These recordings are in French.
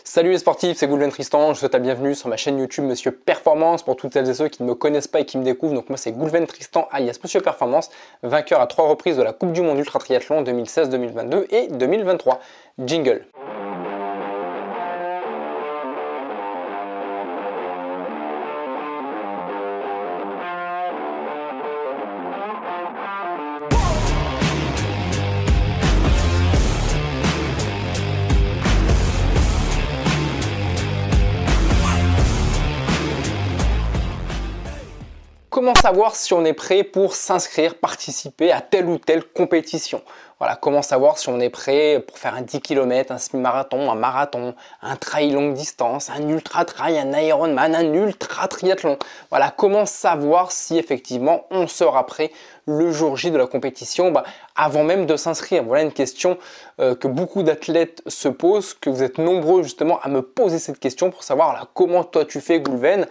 Salut les sportifs, c'est Goulven Tristan, je vous souhaite la bienvenue sur ma chaîne YouTube Monsieur Performance pour toutes celles et ceux qui ne me connaissent pas et qui me découvrent. Donc moi c'est Goulven Tristan alias Monsieur Performance, vainqueur à 3 reprises de la Coupe du Monde Ultra Triathlon 2016, 2022 et 2023. Jingle. Comment savoir si on est prêt pour s'inscrire, participer à telle ou telle compétition? Voilà, comment savoir si on est prêt pour faire un 10 km, un semi-marathon, un marathon, un trail longue distance, un ultra trail, un Ironman, un ultra triathlon. Voilà, comment savoir si effectivement on sera prêt le jour J de la compétition avant même de s'inscrire? Voilà une question que beaucoup d'athlètes se posent, que vous êtes nombreux justement à me poser cette question pour savoir là, comment toi tu fais Goulven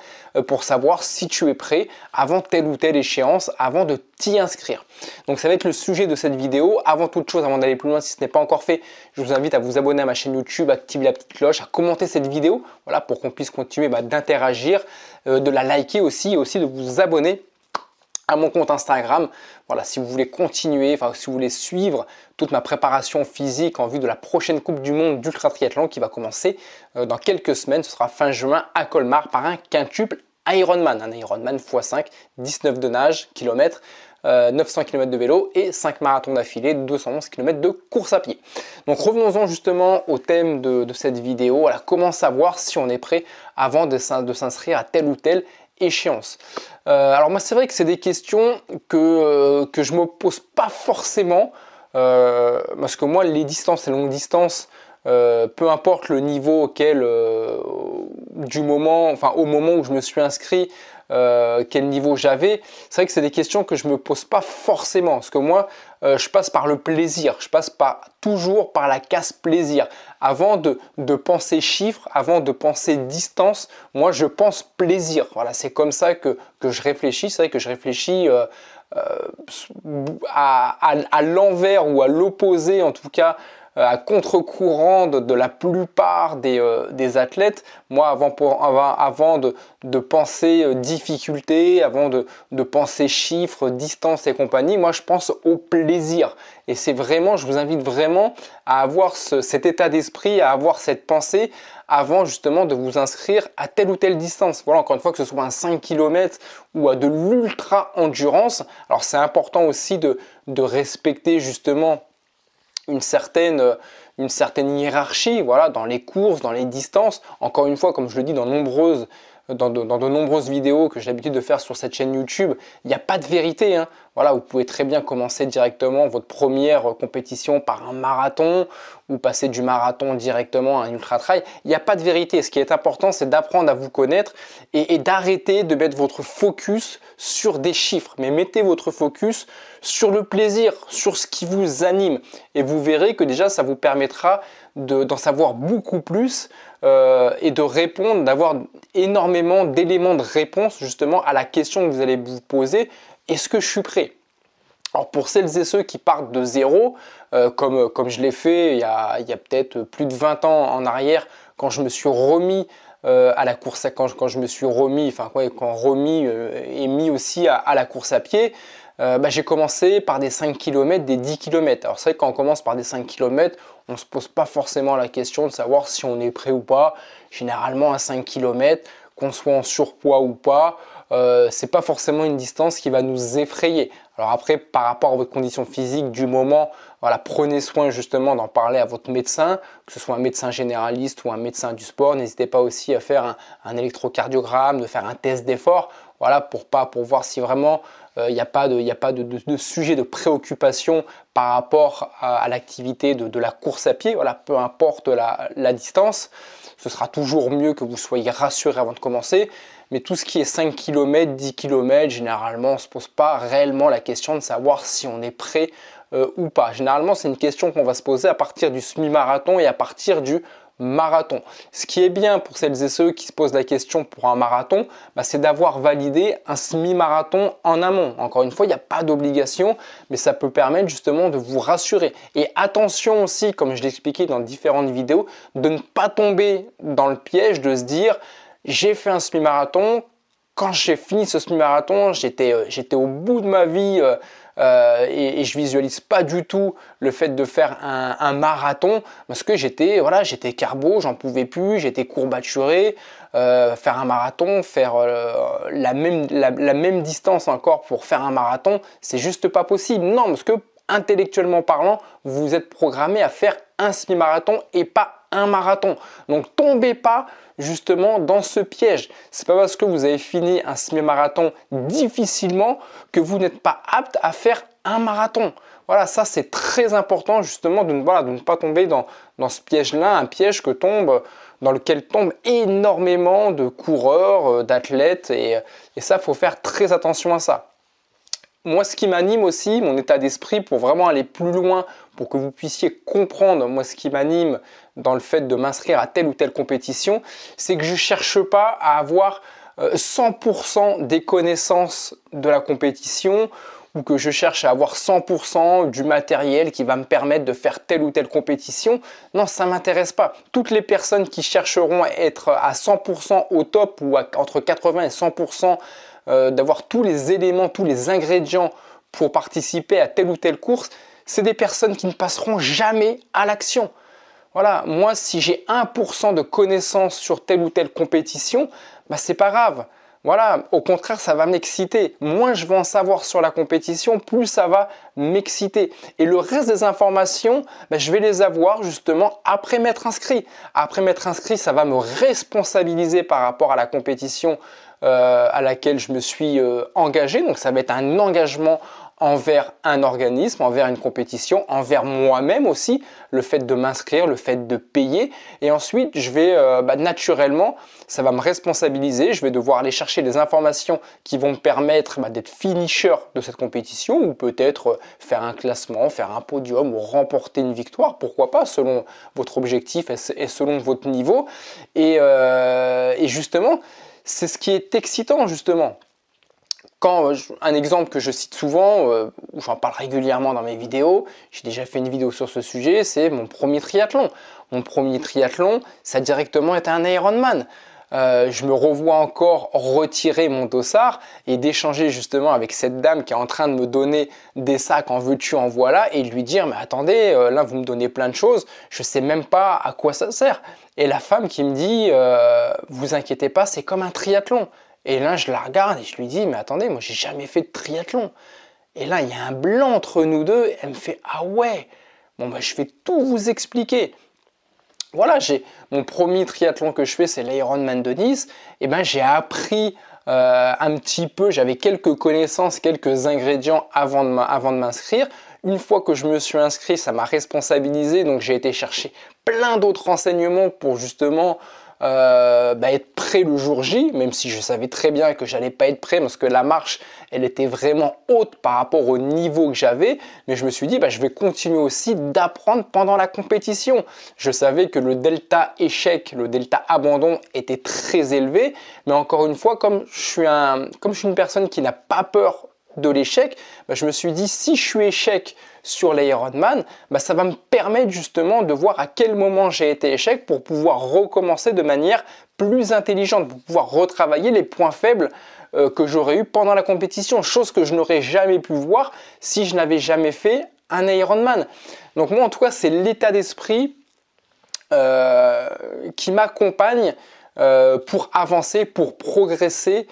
pour savoir si tu es prêt avant telle ou telle échéance, avant de t'y inscrire. Donc ça va être le sujet de cette vidéo. Avant toute chose, avant d'aller plus loin, si ce n'est pas encore fait, je vous invite à vous abonner à ma chaîne YouTube, à activer la petite cloche, à commenter cette vidéo, voilà, pour qu'on puisse continuer d'interagir, de la liker aussi et aussi de vous abonner à mon compte Instagram. Voilà, si vous voulez continuer, si vous voulez suivre toute ma préparation physique en vue de la prochaine Coupe du Monde d'Ultra Triathlon qui va commencer dans quelques semaines, ce sera fin juin à Colmar par un quintuple Ironman, un Ironman x5, 19 de nage, kilomètres, 900 km de vélo et 5 marathons d'affilée, 211 km de course à pied. Donc revenons-en justement au thème de cette vidéo. Voilà, comment savoir si on est prêt avant de s'inscrire à telle ou telle échéance. Alors moi c'est vrai que c'est des questions que je me pose pas forcément parce que moi les distances et longues distances, peu importe le niveau auquel au moment où je me suis inscrit, quel niveau j'avais, c'est vrai que c'est des questions que je me pose pas forcément parce que moi je passe par le plaisir, je passe toujours par la case plaisir. Avant de penser chiffres, avant de penser distance, moi je pense plaisir. Voilà, c'est comme ça que je réfléchis. C'est vrai que je réfléchis à l'envers ou à l'opposé en tout cas, à contre-courant de la plupart des athlètes. Moi, avant de penser difficulté, avant de penser chiffres, distance et compagnie, moi je pense au plaisir. Et c'est vraiment, je vous invite vraiment à avoir cet état d'esprit, à avoir cette pensée avant justement de vous inscrire à telle ou telle distance. Voilà, encore une fois, que ce soit un 5 km ou à de l'ultra endurance. Alors c'est important aussi de respecter justement une certaine hiérarchie, voilà, dans les courses, dans les distances. Encore une fois, comme je le dis dans de nombreuses vidéos que j'ai l'habitude de faire sur cette chaîne YouTube, il n'y a pas de vérité, hein. Voilà, vous pouvez très bien commencer directement votre première compétition par un marathon ou passer du marathon directement à un ultra trail. Il n'y a pas de vérité. Ce qui est important, c'est d'apprendre à vous connaître et d'arrêter de mettre votre focus sur des chiffres. Mais mettez votre focus sur le plaisir, sur ce qui vous anime. Et vous verrez que déjà, ça vous permettra d'en savoir beaucoup plus et de répondre, d'avoir énormément d'éléments de réponse justement à la question que vous allez vous poser. Est-ce que je suis prêt? Alors pour celles et ceux qui partent de zéro, comme je l'ai fait il y a peut-être plus de 20 ans en arrière, quand je me suis remis à la course, quand je me suis remis, et mis aussi à la course à pied, j'ai commencé par des 5 km, des 10 km. Alors c'est vrai que quand on commence par des 5 km, on ne se pose pas forcément la question de savoir si on est prêt ou pas. Généralement à 5 km, qu'on soit en surpoids ou pas, c'est pas forcément une distance qui va nous effrayer. Alors après, par rapport à votre condition physique du moment, voilà, prenez soin justement d'en parler à votre médecin, que ce soit un médecin généraliste ou un médecin du sport. N'hésitez pas aussi à faire un électrocardiogramme, de faire un test d'effort, voilà, pour voir si vraiment il n'y a pas de sujet de préoccupation par rapport à l'activité de la course à pied. Voilà, peu importe la distance, ce sera toujours mieux que vous soyez rassuré avant de commencer. Mais tout ce qui est 5 km, 10 km, généralement, on ne se pose pas réellement la question de savoir si on est prêt ou pas. Généralement, c'est une question qu'on va se poser à partir du semi-marathon et à partir du marathon. Ce qui est bien pour celles et ceux qui se posent la question pour un marathon, c'est d'avoir validé un semi-marathon en amont. Encore une fois, il n'y a pas d'obligation, mais ça peut permettre justement de vous rassurer. Et attention aussi, comme je l'ai expliqué dans différentes vidéos, de ne pas tomber dans le piège de se dire « j'ai fait un semi-marathon ». Quand j'ai fini ce semi-marathon, j'étais au bout de ma vie et je visualise pas du tout le fait de faire un marathon parce que j'étais carbo, j'en pouvais plus, j'étais courbaturé. Faire un marathon, faire la même distance encore pour faire un marathon, c'est juste pas possible. Non, parce que intellectuellement parlant, vous êtes programmé à faire un semi-marathon et pas un marathon. Donc tombez pas justement dans ce piège. C'est pas parce que vous avez fini un semi-marathon difficilement que vous n'êtes pas apte à faire un marathon. Voilà, ça c'est très important justement de ne pas tomber dans ce piège-là, un piège dans lequel tombent énormément de coureurs, d'athlètes et ça, il faut faire très attention à ça. Moi, ce qui m'anime aussi, mon état d'esprit pour vraiment aller plus loin, pour que vous puissiez comprendre, moi, ce qui m'anime dans le fait de m'inscrire à telle ou telle compétition, c'est que je ne cherche pas à avoir 100% des connaissances de la compétition ou que je cherche à avoir 100% du matériel qui va me permettre de faire telle ou telle compétition. Non, ça ne m'intéresse pas. Toutes les personnes qui chercheront à être à 100% au top ou entre 80 et 100%, d'avoir tous les éléments, tous les ingrédients pour participer à telle ou telle course, c'est des personnes qui ne passeront jamais à l'action. Voilà, moi si j'ai 1% de connaissances sur telle ou telle compétition, c'est pas grave. Voilà, au contraire, ça va m'exciter. Moins je vais en savoir sur la compétition, plus ça va m'exciter. Et le reste des informations, je vais les avoir justement après m'être inscrit. Après m'être inscrit, ça va me responsabiliser par rapport à la compétition à laquelle je me suis engagé. Donc ça va être un engagement envers un organisme, envers une compétition, envers moi-même aussi, le fait de m'inscrire, le fait de payer. Et ensuite, je vais naturellement, ça va me responsabiliser. Je vais devoir aller chercher les informations qui vont me permettre d'être finisher de cette compétition ou peut-être faire un classement, faire un podium ou remporter une victoire. Pourquoi pas, selon votre objectif et selon votre niveau. Et justement, c'est ce qui est excitant justement. Un exemple que je cite souvent, où j'en parle régulièrement dans mes vidéos, j'ai déjà fait une vidéo sur ce sujet, c'est mon premier triathlon. Mon premier triathlon, ça a directement été un Ironman. Je me revois encore retirer mon dossard et d'échanger justement avec cette dame qui est en train de me donner des sacs en veux-tu en voilà et lui dire mais attendez, là vous me donnez plein de choses, je sais même pas à quoi ça sert. Et la femme qui me dit vous inquiétez pas, c'est comme un triathlon. Et là, je la regarde et je lui dis, mais attendez, moi, j'ai jamais fait de triathlon. Et là, il y a un blanc entre nous deux. Et elle me fait, ah ouais, bon, je vais tout vous expliquer. Voilà, mon premier triathlon que je fais, c'est l'Ironman de Nice. Et j'ai appris un petit peu, j'avais quelques connaissances, quelques ingrédients avant de m'inscrire. Une fois que je me suis inscrit, ça m'a responsabilisé. Donc, j'ai été chercher plein d'autres renseignements pour justement être prêt le jour J, même si je savais très bien que j'allais pas être prêt parce que la marche elle était vraiment haute par rapport au niveau que j'avais, mais je me suis dit je vais continuer aussi d'apprendre pendant la compétition. Je savais que le delta échec, le delta abandon était très élevé, mais encore une fois comme je suis une personne qui n'a pas peur de l'échec, je me suis dit si je suis échec sur l'Ironman, ça va me permettre justement de voir à quel moment j'ai été échec pour pouvoir recommencer de manière plus intelligente, pour pouvoir retravailler les points faibles que j'aurais eu pendant la compétition, chose que je n'aurais jamais pu voir si je n'avais jamais fait un Ironman. Donc moi en tout cas c'est l'état d'esprit qui m'accompagne pour avancer, pour progresser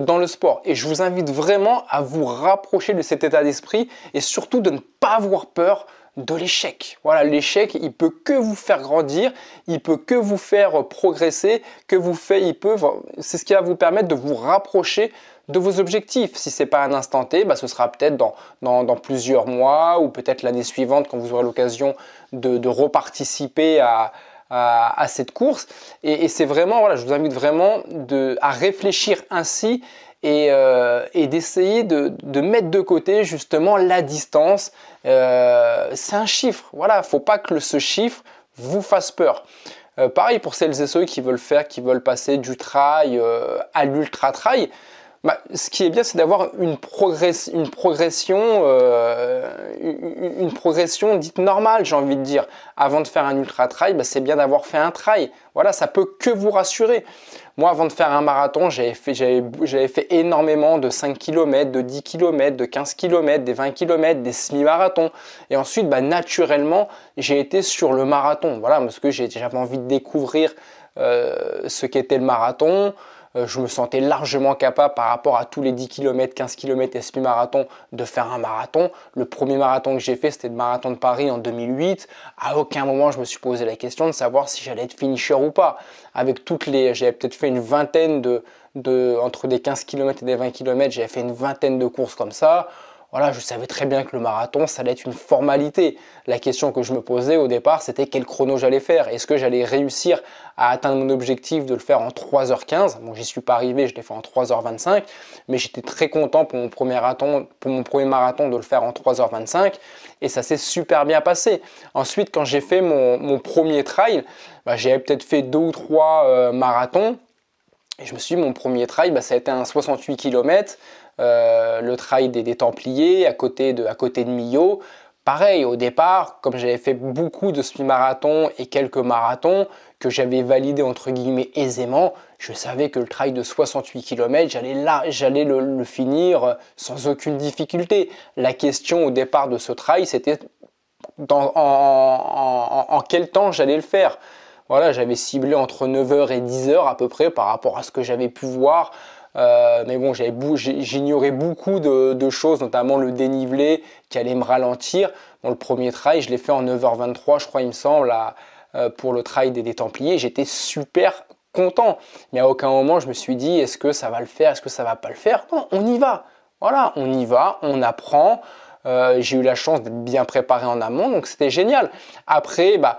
dans le sport. Et je vous invite vraiment à vous rapprocher de cet état d'esprit et surtout de ne pas avoir peur de l'échec. Voilà, l'échec, il peut que vous faire grandir, il peut que vous faire progresser, c'est ce qui va vous permettre de vous rapprocher de vos objectifs. Si ce n'est pas un instant T, ce sera peut-être dans plusieurs mois ou peut-être l'année suivante quand vous aurez l'occasion de reparticiper à cette course et c'est vraiment, je vous invite vraiment à réfléchir ainsi et d'essayer de mettre de côté justement la distance. C'est un chiffre, faut pas que ce chiffre vous fasse peur. Pareil pour celles et ceux qui veulent passer du trail à l'ultra trail. Bah, ce qui est bien, c'est d'avoir une progression dite normale, j'ai envie de dire. Avant de faire un ultra trail, bah, c'est bien d'avoir fait un trail. Voilà, ça peut que vous rassurer. Moi, avant de faire un marathon, j'avais fait énormément de 5 km, de 10 km, de 15 km, des 20 km, des semi-marathons. Et ensuite, bah, naturellement, j'ai été sur le marathon. Voilà, parce que j'avais envie de découvrir ce qu'était le marathon. Je me sentais largement capable par rapport à tous les 10 km, 15 km et semi-marathon de faire un marathon. Le premier marathon que j'ai fait, c'était le marathon de Paris en 2008. À aucun moment, je me suis posé la question de savoir si j'allais être finisher ou pas. J'avais peut-être fait une vingtaine entre des 15 km et des 20 km, j'avais fait une vingtaine de courses comme ça. Voilà, je savais très bien que le marathon, ça allait être une formalité. La question que je me posais au départ, c'était quel chrono j'allais faire. Est-ce que j'allais réussir à atteindre mon objectif de le faire en 3h15 ? Bon, j'y suis pas arrivé, je l'ai fait en 3h25, mais j'étais très content pour mon premier marathon de le faire en 3h25 et ça s'est super bien passé. Ensuite, quand j'ai fait mon premier trail, bah, j'avais peut-être fait 2 ou 3 marathons. Et je me suis dit, mon premier trail, bah, ça a été un 68 km, le trail des Templiers, à côté de Millau. Pareil, au départ, comme j'avais fait beaucoup de semi-marathons et quelques marathons que j'avais validés entre guillemets aisément, je savais que le trail de 68 km, j'allais le finir sans aucune difficulté. La question au départ de ce trail, c'était en quel temps j'allais le faire. Voilà, j'avais ciblé entre 9h et 10h à peu près par rapport à ce que j'avais pu voir. Mais bon, j'ignorais beaucoup de choses, notamment le dénivelé qui allait me ralentir. Dans le premier trail, je l'ai fait en 9h23, je crois, il me semble, pour le trail des Templiers. J'étais super content. Mais à aucun moment, je me suis dit, est-ce que ça va le faire, est-ce que ça va pas le faire? Non, on y va. Voilà, on y va, on apprend. J'ai eu la chance d'être bien préparé en amont, donc c'était génial. Après, bah,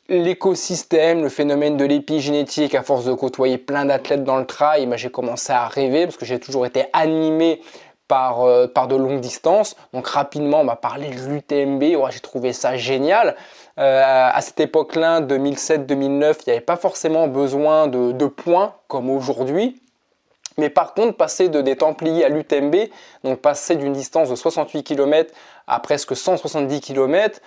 l'écosystème, le phénomène de l'épigénétique, à force de côtoyer plein d'athlètes dans le trail, j'ai commencé à rêver parce que j'ai toujours été animé par de longues distances. Donc rapidement, on m'a parlé de l'UTMB, j'ai trouvé ça génial. À cette époque-là, 2007-2009, il n'y avait pas forcément besoin de points comme aujourd'hui. Mais par contre, passer des Templiers à l'UTMB, donc passer d'une distance de 68 km à presque 170 km,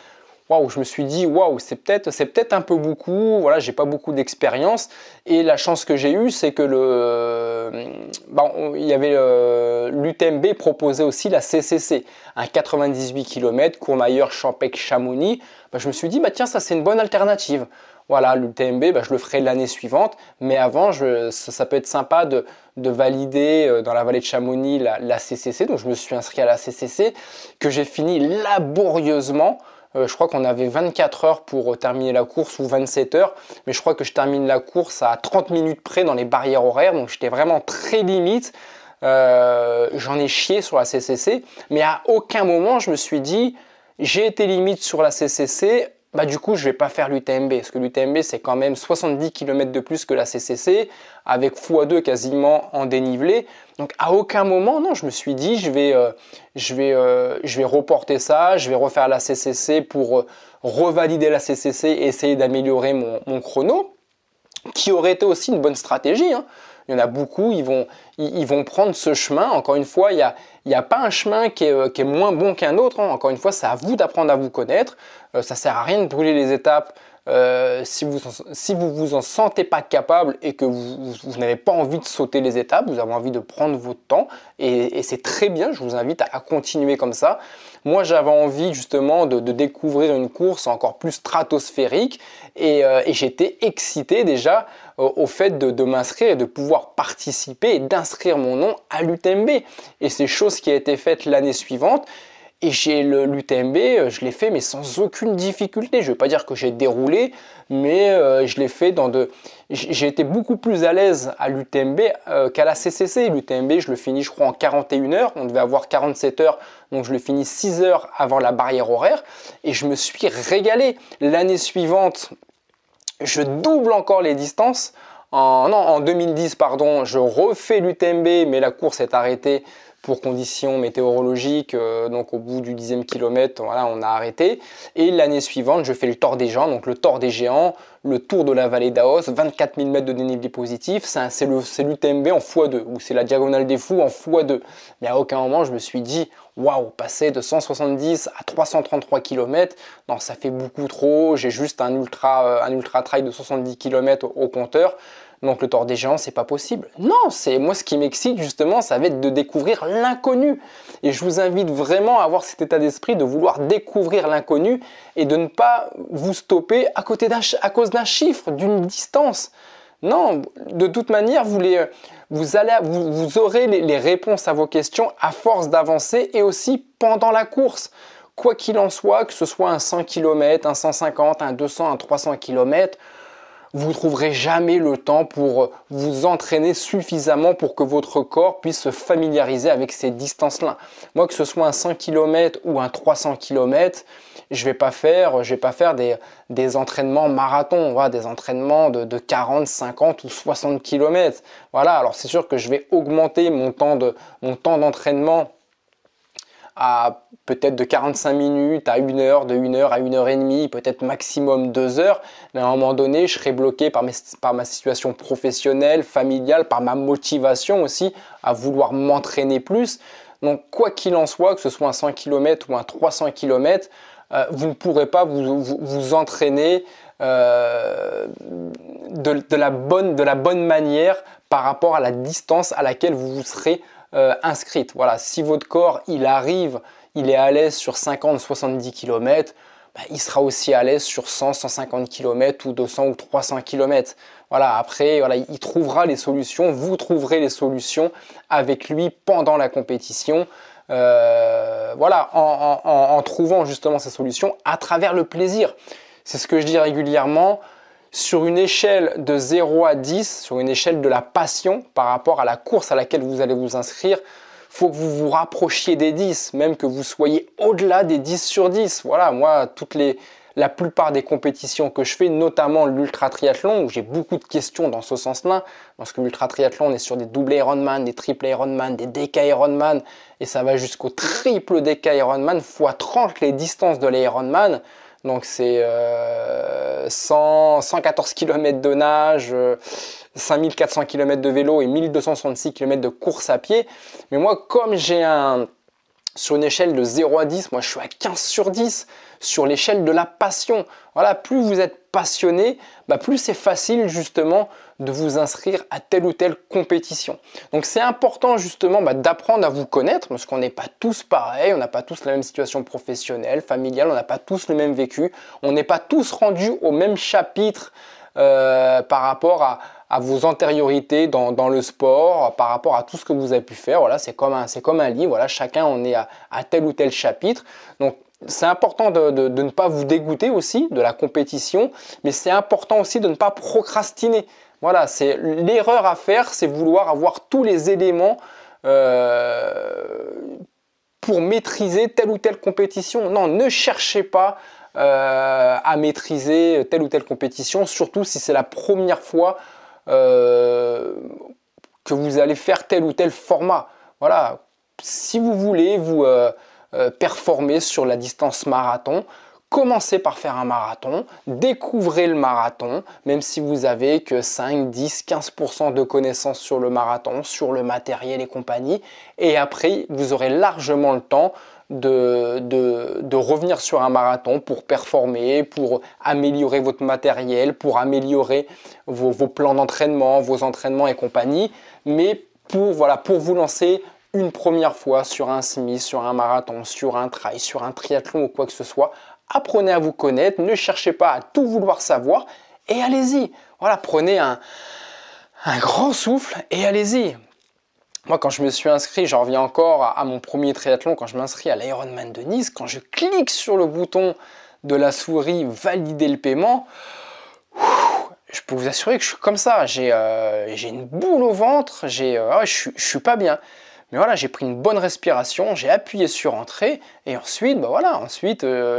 waouh, je me suis dit, waouh, c'est peut-être un peu beaucoup. Voilà, j'ai pas beaucoup d'expérience. Et la chance que j'ai eue, c'est que l'UTMB proposait aussi la CCC, un 98 km, Courmayeur, Champec, Chamonix. Je me suis dit, tiens, ça c'est une bonne alternative. Voilà, l'UTMB, je le ferai l'année suivante. Mais avant, ça peut être sympa de valider dans la vallée de Chamonix la CCC. Donc, je me suis inscrit à la CCC, que j'ai fini laborieusement. Je crois qu'on avait 24 heures pour terminer la course ou 27 heures. Mais je crois que je termine la course à 30 minutes près dans les barrières horaires. Donc, j'étais vraiment très limite. J'en ai chié sur la CCC. Mais à aucun moment, je me suis dit, j'ai été limite sur la CCC. Du coup, je vais pas faire l'UTMB, parce que l'UTMB, c'est quand même 70 km de plus que la CCC, avec x2 quasiment en dénivelé. Donc, à aucun moment, non, je me suis dit, je vais reporter ça, je vais refaire la CCC pour revalider la CCC et essayer d'améliorer mon chrono, qui aurait été aussi une bonne stratégie, hein. Il y en a beaucoup, ils vont prendre ce chemin. Encore une fois, il n'y a pas un chemin qui est moins bon qu'un autre, hein. Encore une fois, c'est à vous d'apprendre à vous connaître. Ça ne sert à rien de brûler les étapes si vous vous en sentez pas capable et que vous n'avez pas envie de sauter les étapes, vous avez envie de prendre votre temps et c'est très bien, je vous invite à continuer comme ça. Moi, j'avais envie justement de découvrir une course encore plus stratosphérique et j'étais excité déjà au fait de m'inscrire et de pouvoir participer et d'inscrire mon nom à l'UTMB. Et c'est chose qui a été faite l'année suivante. Et l'UTMB, je l'ai fait mais sans aucune difficulté. Je ne vais pas dire que j'ai déroulé, mais je l'ai fait j'ai été beaucoup plus à l'aise à l'UTMB qu'à la CCC. L'UTMB, je le finis je crois en 41 heures. On devait avoir 47 heures, donc je le finis 6 heures avant la barrière horaire. Et je me suis régalé. L'année suivante, je double encore les distances. En 2010, pardon, je refais l'UTMB, mais la course est arrêtée pour conditions météorologiques. Donc au bout du 10e kilomètre, voilà, on a arrêté. Et l'année suivante, je fais le Tour des Géants, donc le Tour des Géants, le Tour de la vallée d'Aos, 24 000 mètres de dénivelé positif. C'est l'UTMB en x2, ou c'est la Diagonale des Fous en x2. Mais à aucun moment, je me suis dit, waouh, passer de 170 à 333 km, non, ça fait beaucoup trop. J'ai juste un ultra trail de 70 km au compteur. Donc le Tour des Géants, c'est pas possible. Non, c'est moi ce qui m'excite justement, ça va être de découvrir l'inconnu. Et je vous invite vraiment à avoir cet état d'esprit de vouloir découvrir l'inconnu et de ne pas vous stopper à cause d'un chiffre, d'une distance. Non, de toute manière, vous aurez les réponses à vos questions à force d'avancer et aussi pendant la course. Quoi qu'il en soit, que ce soit un 100 km, un 150, un 200, un 300 km, vous ne trouverez jamais le temps pour vous entraîner suffisamment pour que votre corps puisse se familiariser avec ces distances-là. Moi, que ce soit un 100 km ou un 300 km, je vais pas faire des entraînements marathon, voilà, des entraînements de 40, 50 ou 60 km. Voilà, alors c'est sûr que je vais augmenter mon temps d'entraînement à peut-être de 45 minutes à 1 heure, de 1 heure à 1 heure et demie, peut-être maximum 2 heures. Mais à un moment donné, je serai bloqué par ma situation professionnelle, familiale, par ma motivation aussi à vouloir m'entraîner plus. Donc quoi qu'il en soit, que ce soit un 100 km ou un 300 km, vous ne pourrez pas vous entraîner de la bonne manière par rapport à la distance à laquelle vous vous serez inscrite. Voilà, si votre corps il est à l'aise sur 50-70 km, il sera aussi à l'aise sur 100-150 km ou 200 ou 300 km. Voilà, après, voilà, il trouvera les solutions, vous trouverez les solutions avec lui pendant la compétition. Voilà, en trouvant justement ces solutions à travers le plaisir. C'est ce que je dis régulièrement. Sur une échelle de 0 à 10, sur une échelle de la passion par rapport à la course à laquelle vous allez vous inscrire, il faut que vous vous rapprochiez des 10, même que vous soyez au-delà des 10 sur 10. Voilà, moi, la plupart des compétitions que je fais, notamment l'ultra triathlon, où j'ai beaucoup de questions dans ce sens-là, parce que l'ultra triathlon, on est sur des double Ironman, des triple Ironman, des DK Ironman, et ça va jusqu'au triple DK Ironman, x 30 les distances de l'Ironman. Donc c'est 114 km de nage, 5400 km de vélo et 1266 km de course à pied. Mais moi, comme sur une échelle de 0 à 10, moi je suis à 15 sur 10 sur l'échelle de la passion. Voilà, plus vous êtes passionné, plus c'est facile justement de vous inscrire à telle ou telle compétition. Donc c'est important justement d'apprendre à vous connaître, parce qu'on n'est pas tous pareils, on n'a pas tous la même situation professionnelle, familiale, on n'a pas tous le même vécu, on n'est pas tous rendus au même chapitre par rapport à vos antériorités dans le sport, par rapport à tout ce que vous avez pu faire. Voilà, c'est comme un livre, voilà, chacun on est à tel ou tel chapitre. Donc c'est important de ne pas vous dégoûter aussi de la compétition, mais c'est important aussi de ne pas procrastiner. Voilà, c'est l'erreur à faire, c'est vouloir avoir tous les éléments pour maîtriser telle ou telle compétition. Non, ne cherchez pas à maîtriser telle ou telle compétition, surtout si c'est la première fois que vous allez faire tel ou tel format. Voilà, si vous voulez vous performer sur la distance marathon, commencez par faire un marathon, découvrez le marathon, même si vous avez que 5, 10, 15% de connaissances sur le marathon, sur le matériel et compagnie, et après vous aurez largement le temps de revenir sur un marathon pour performer, pour améliorer votre matériel, pour améliorer vos plans d'entraînement, vos entraînements et compagnie, mais pour vous lancer une première fois sur un semi, sur un marathon, sur un trail, sur un triathlon ou quoi que ce soit, apprenez à vous connaître, ne cherchez pas à tout vouloir savoir et allez-y. Voilà, prenez un grand souffle et allez-y. Moi, quand je me suis inscrit, j'en reviens encore à mon premier triathlon, quand je m'inscris à l'Ironman de Nice, quand je clique sur le bouton de la souris « Valider le paiement », je peux vous assurer que je suis comme ça. J'ai une boule au ventre, je suis pas bien. Mais voilà, j'ai pris une bonne respiration, j'ai appuyé sur Entrée Et ensuite, bah voilà,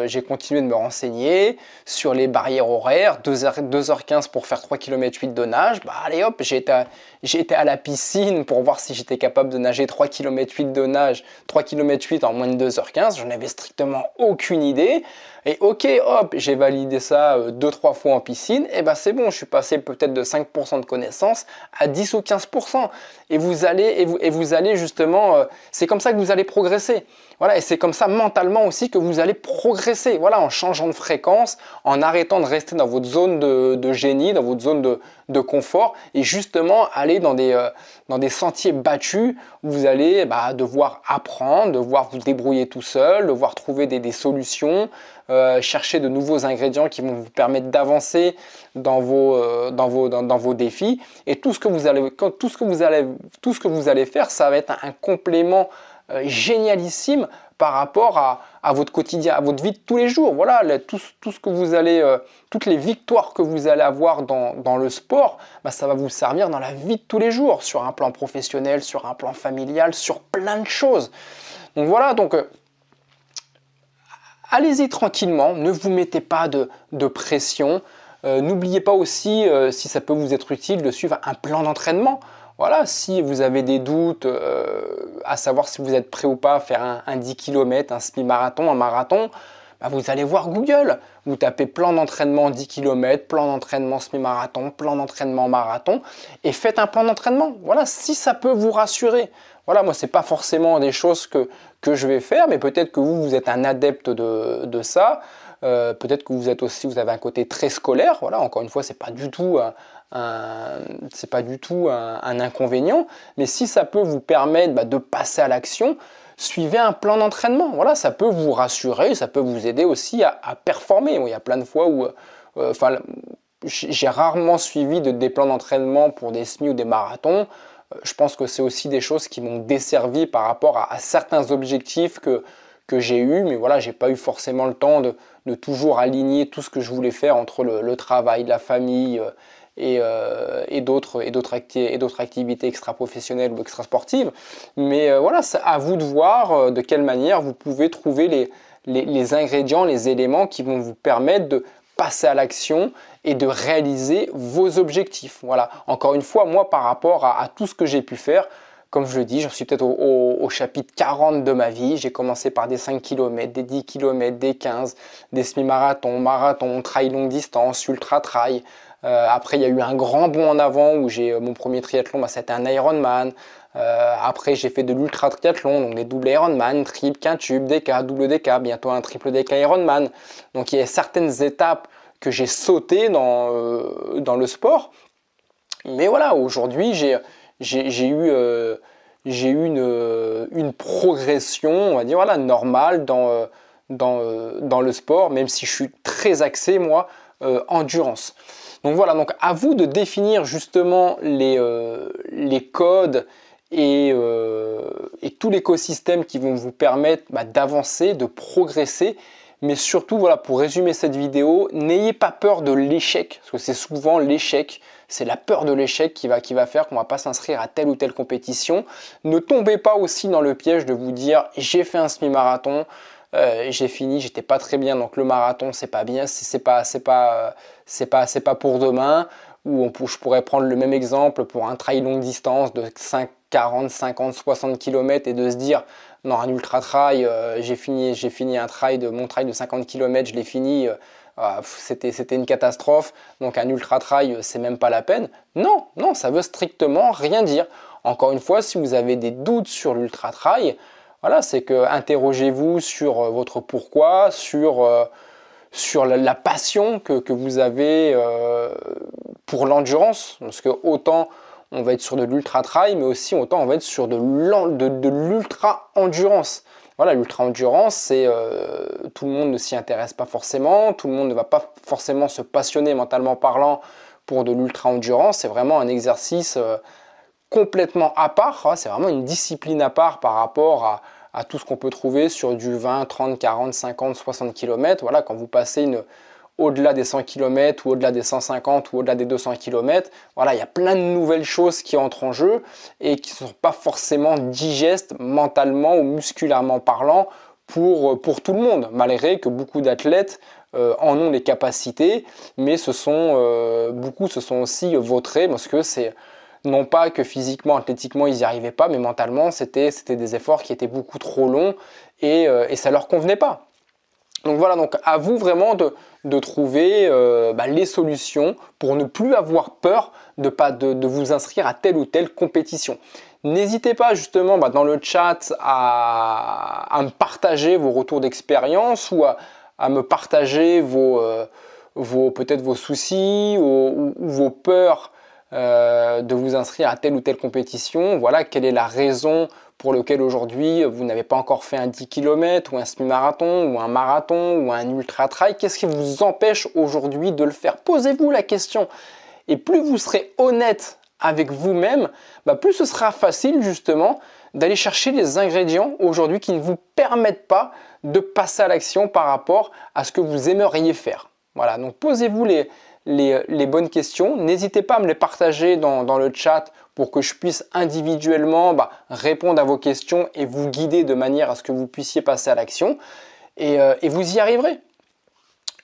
j'ai continué de me renseigner sur les barrières horaires, 2h15 pour faire 3,8 km de nage. Bah allez hop, j'ai été à la piscine pour voir si j'étais capable de nager 3,8 km de nage, 3,8 km en moins de 2h15. J'en avais strictement aucune idée. Et ok, hop, j'ai validé ça 2-3 fois en piscine. Et ben c'est bon, je suis passé peut-être de 5% de connaissances à 10 ou 15%. Et vous allez justement, c'est comme ça que vous allez progresser. Voilà, et c'est comme ça mentalement aussi que vous allez progresser. Voilà, en changeant de fréquence, en arrêtant de rester dans votre zone de génie, dans votre zone de confort, et justement aller dans des sentiers battus où vous allez devoir apprendre, devoir vous débrouiller tout seul, devoir trouver des solutions, chercher de nouveaux ingrédients qui vont vous permettre d'avancer dans vos défis. Et tout ce que vous allez faire, ça va être un complément génialissime par rapport à votre quotidien, à votre vie de tous les jours. Voilà, tout ce que vous allez, toutes les victoires que vous allez avoir dans le sport, ça va vous servir dans la vie de tous les jours, sur un plan professionnel, sur un plan familial, sur plein de choses. Donc voilà, allez-y tranquillement, ne vous mettez pas de pression. N'oubliez pas aussi, si ça peut vous être utile, de suivre un plan d'entraînement. Voilà, si vous avez des doutes à savoir si vous êtes prêt ou pas à faire un 10 km, un semi-marathon, un marathon, vous allez voir Google. Vous tapez plan d'entraînement 10 km, plan d'entraînement semi-marathon, plan d'entraînement marathon et faites un plan d'entraînement. Voilà, si ça peut vous rassurer. Voilà, moi, ce n'est pas forcément des choses que je vais faire, mais peut-être que vous êtes un adepte de ça. Peut-être que vous avez un côté très scolaire. Voilà, encore une fois, c'est pas du tout un inconvénient, mais si ça peut vous permettre de passer à l'action, suivez un plan d'entraînement. Voilà, ça peut vous rassurer, ça peut vous aider aussi à performer. Il y a plein de fois où, j'ai rarement suivi des plans d'entraînement pour des semi ou des marathons. Je pense que c'est aussi des choses qui m'ont desservi par rapport à certains objectifs que j'ai eu, mais voilà, j'ai pas eu forcément le temps de toujours aligner tout ce que je voulais faire entre le travail, la famille et d'autres activités extra-professionnelles ou extra-sportives. Mais voilà, c'est à vous de voir de quelle manière vous pouvez trouver les ingrédients, les éléments qui vont vous permettre de passer à l'action et de réaliser vos objectifs. Voilà, encore une fois, moi par rapport à tout ce que j'ai pu faire, comme je le dis, j'en suis peut-être au chapitre 40 de ma vie. J'ai commencé par des 5 km, des 10 km, des 15, des semi-marathons, marathons, trail longue distance, ultra trail. Après, il y a eu un grand bond en avant où j'ai mon premier triathlon, c'était un Ironman. Après, j'ai fait de l'ultra triathlon, donc des doubles Ironman, triple, quintuple, DK, double DK, bientôt un triple DK Ironman. Donc, il y a certaines étapes que j'ai sautées dans le sport. Mais voilà, aujourd'hui, j'ai eu une progression, on va dire, voilà, normale dans le sport, même si je suis très axé, moi, endurance. Donc voilà, donc à vous de définir justement les codes et tout l'écosystème qui vont vous permettre d'avancer, de progresser. Mais surtout, voilà, pour résumer cette vidéo, n'ayez pas peur de l'échec, parce que c'est souvent l'échec, c'est la peur de l'échec qui va faire qu'on ne va pas s'inscrire à telle ou telle compétition. Ne tombez pas aussi dans le piège de vous dire « j'ai fait un semi-marathon, j'ai fini, j'étais pas très bien, donc le marathon c'est pas bien, c'est pas pour demain ». Ou je pourrais prendre le même exemple pour un trail longue distance de 40, 50, 60 km et de se dire non, un ultra trail, j'ai fini mon trail de 50 km, je l'ai fini, c'était une catastrophe, donc un ultra trail, c'est même pas la peine. Non, ça veut strictement rien dire. Encore une fois, si vous avez des doutes sur l'ultra trail, voilà, c'est que interrogez-vous sur votre pourquoi, sur la passion que vous avez pour l'endurance, parce que autant on va être sur de l'ultra trail, mais aussi autant on va être sur de l'ultra endurance. Voilà, l'ultra endurance, tout le monde ne s'y intéresse pas forcément, tout le monde ne va pas forcément se passionner mentalement parlant pour de l'ultra endurance. C'est vraiment un exercice complètement à part, c'est vraiment une discipline à part par rapport à tout ce qu'on peut trouver sur du 20, 30, 40, 50, 60 km. Voilà, quand vous passez au-delà des 100 km ou au-delà des 150 ou au-delà des 200 km, voilà, il y a plein de nouvelles choses qui entrent en jeu et qui ne sont pas forcément digestes mentalement ou musculairement parlant pour tout le monde, malgré que beaucoup d'athlètes en ont les capacités, mais beaucoup se sont aussi vautrés parce que c'est non pas que physiquement, athlétiquement, ils n'y arrivaient pas, mais mentalement, c'était des efforts qui étaient beaucoup trop longs et ça ne leur convenait pas. Donc voilà, donc à vous vraiment de trouver les solutions pour ne plus avoir peur de vous inscrire à telle ou telle compétition. N'hésitez pas justement dans le chat à me partager vos retours d'expérience ou à me partager peut-être vos soucis ou vos peurs de vous inscrire à telle ou telle compétition. Voilà, quelle est la raison pour laquelle aujourd'hui vous n'avez pas encore fait un 10 km ou un semi-marathon ou un marathon ou un ultra-trail. Qu'est-ce qui vous empêche aujourd'hui de le faire? Posez-vous la question. Et plus vous serez honnête avec vous-même, plus ce sera facile justement d'aller chercher les ingrédients aujourd'hui qui ne vous permettent pas de passer à l'action par rapport à ce que vous aimeriez faire. Voilà, donc posez-vous les bonnes questions. N'hésitez pas à me les partager dans le chat pour que je puisse individuellement répondre à vos questions et vous guider de manière à ce que vous puissiez passer à l'action. Et vous y arriverez.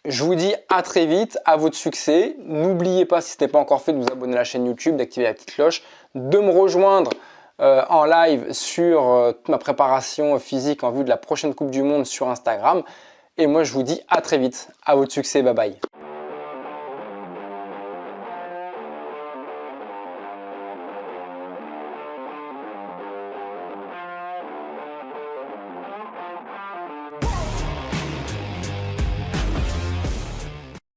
Je vous dis à très vite, à votre succès. N'oubliez pas, si ce n'est pas encore fait, de vous abonner à la chaîne YouTube, d'activer la petite cloche, de me rejoindre en live sur toute ma préparation physique en vue de la prochaine Coupe du Monde sur Instagram. Et moi, je vous dis à très vite. À votre succès. Bye bye.